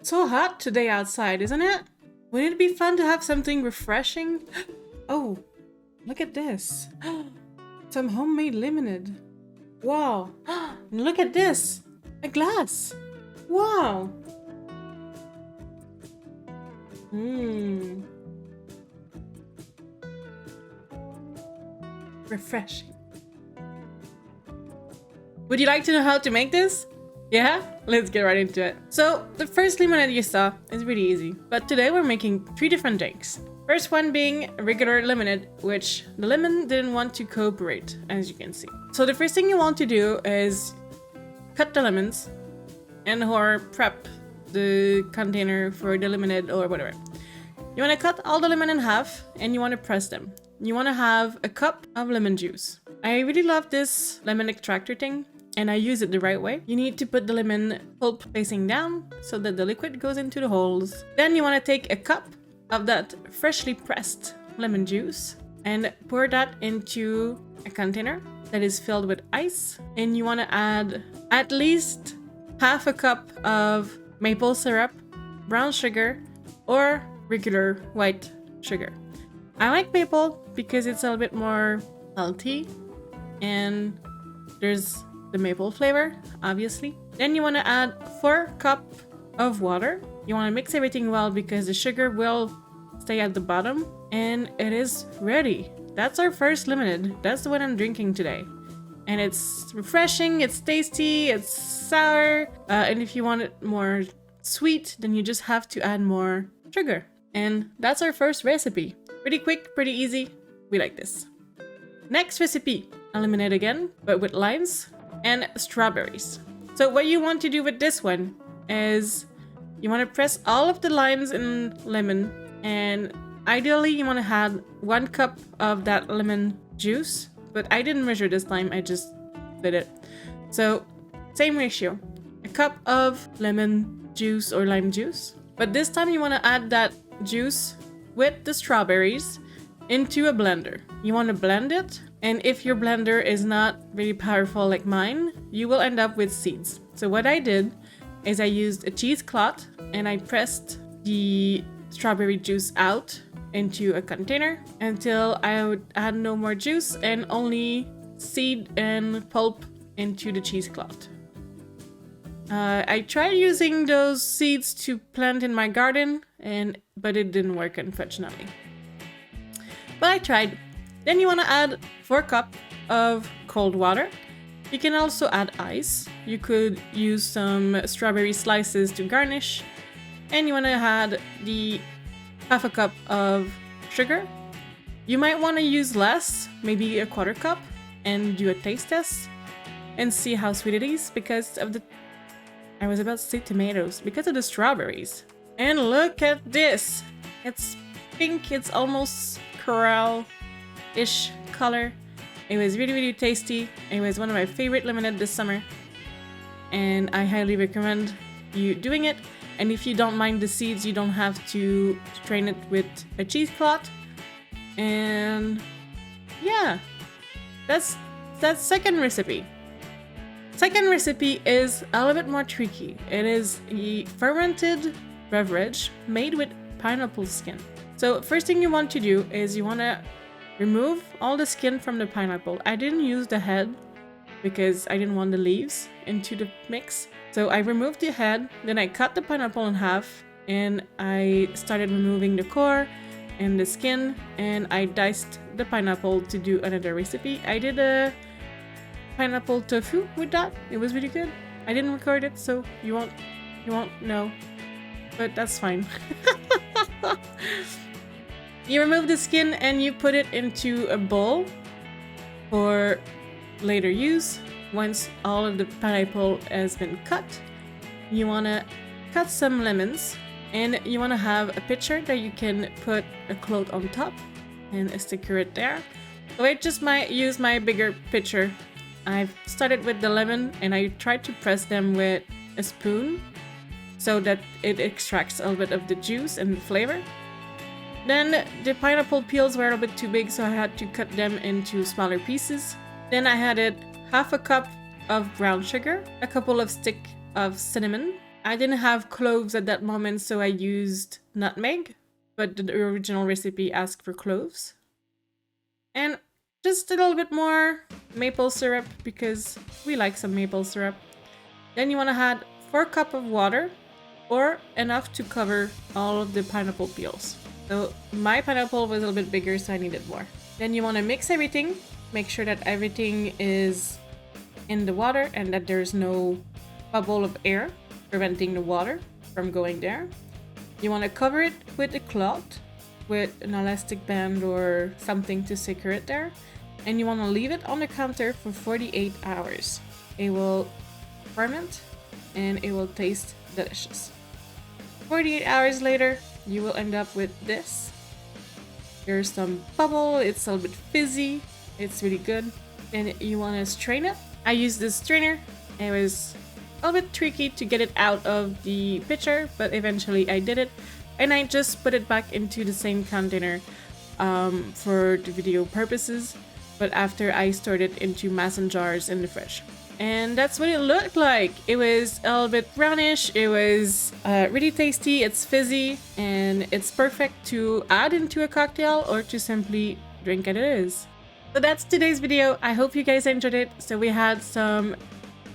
It's so hot today outside, isn't it? Wouldn't it be fun to have something refreshing? Oh, look at this. Some homemade lemonade. Wow. Look at this. A glass. Wow. Mmm. Refreshing. Would you like to know how to make this? Yeah? Let's get right into it. So, the first lemonade you saw is really easy, but today we're making 3 different drinks. First one being regular lemonade, which the lemon didn't want to cooperate, as you can see. So the first thing you want to do is cut the lemons and or prep the container for the lemonade or whatever. You want to cut all the lemon in half and you want to press them. You want to have a cup of lemon juice. I really love this lemon extractor thing and I use it the right way. You need to put the lemon pulp facing down so that the liquid goes into the holes. Then you want to take a cup of that freshly pressed lemon juice and pour that into a container that is filled with ice. And you want to add at least half a cup of maple syrup, brown sugar, or regular white sugar. I like maple because it's a little bit more salty and there's the maple flavor, obviously. Then you want to add 4 cups of water. You want to mix everything well because the sugar will stay at the bottom and it is ready. That's our first lemonade. That's the one I'm drinking today. And it's refreshing, it's tasty, it's sour. And if you want it more sweet, then you just have to add more sugar. And that's our first recipe. Pretty quick, pretty easy. We like this. Next recipe, a lemonade again, but with limes and strawberries. So what you want to do with this one is you want to press all of the limes and lemon, and ideally you want to add 1 cup of that lemon juice, but I didn't measure this time, I just did it. So same ratio, a cup of lemon juice or lime juice, but this time you want to add that juice with the strawberries into a blender. You want to blend it, and if your blender is not really powerful like mine, you will end up with seeds. So what I did is I used a cheesecloth and I pressed the strawberry juice out into a container until I would add no more juice and only seed and pulp into the cheesecloth. I tried using those seeds to plant in my garden, but it didn't work, unfortunately. But I tried. Then you want to add 4 cups of cold water. You can also add ice. You could use some strawberry slices to garnish. And you want to add the half a cup of sugar. You might want to use less, maybe a 1/4 cup, and do a taste test and see how sweet it is because of the... I was about to say tomatoes, because of the strawberries. And look at this! It's pink, it's almost coral-ish color. It was really, really tasty. It was one of my favorite lemonade this summer. And I highly recommend you doing it. And if you don't mind the seeds, you don't have to strain it with a cheesecloth. And yeah, that's second recipe. Second recipe is a little bit more tricky. It is a fermented beverage made with pineapple skin. So first thing you want to do is you want to remove all the skin from the pineapple. I didn't use the head because I didn't want the leaves into the mix. So I removed the head, then I cut the pineapple in half and I started removing the core and the skin, and I diced the pineapple to do another recipe. I did a pineapple tofu with that. It was really good. I didn't record it, so you won't know, but that's fine. You remove the skin and you put it into a bowl for later use. Once all of the pineapple has been cut, you want to cut some lemons and you want to have a pitcher that you can put a cloth on top and stick it there. So I just might use my bigger pitcher. I've started with the lemon and I tried to press them with a spoon so that it extracts a little bit of the juice and the flavor. Then the pineapple peels were a little bit too big, so I had to cut them into smaller pieces. Then I added half a cup of brown sugar, a couple of sticks of cinnamon. I didn't have cloves at that moment, so I used nutmeg, but the original recipe asked for cloves. And just a little bit more maple syrup because we like some maple syrup. Then you want to add 4 cups of water, or enough to cover all of the pineapple peels. So my pineapple was a little bit bigger, so I needed more. Then you want to mix everything. Make sure that everything is in the water and that there's no bubble of air preventing the water from going there. You want to cover it with a cloth, with an elastic band or something to secure it there. And you want to leave it on the counter for 48 hours. It will ferment and it will taste delicious. 48 hours later, you will end up with this. There's some bubble, it's a little bit fizzy, it's really good. And you want to strain it. I used this strainer. It was a little bit tricky to get it out of the pitcher, but eventually I did it. And I just put it back into the same container for the video purposes. But after I stored it into mason jars in the fridge. And that's what it looked like. It was a little bit brownish. It was really tasty. It's fizzy and it's perfect to add into a cocktail or to simply drink as it is. So that's today's video. I hope you guys enjoyed it. So we had some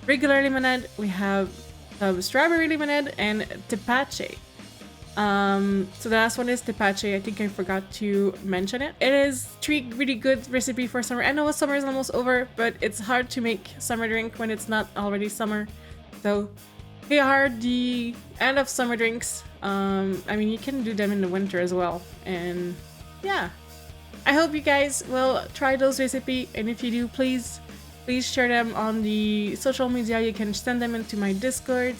regular lemonade, we have some strawberry lemonade, and Tepache. So the last one is Tepache. I think I forgot to mention it. It is 3 really good recipe for summer. I know summer is almost over, but it's hard to make summer drink when it's not already summer. So here are the end of summer drinks. I mean, you can do them in the winter as well. And yeah, I hope you guys will try those recipes. And if you do, please share them on the social media. You can send them into my Discord.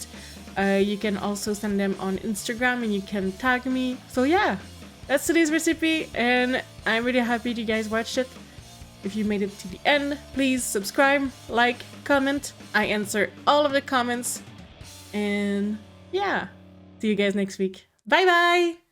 You can also send them on Instagram and you can tag me. So yeah, that's today's recipe and I'm really happy you guys watched it. If you made it to the end, please subscribe, like, comment. I answer all of the comments. And yeah, see you guys next week. Bye bye!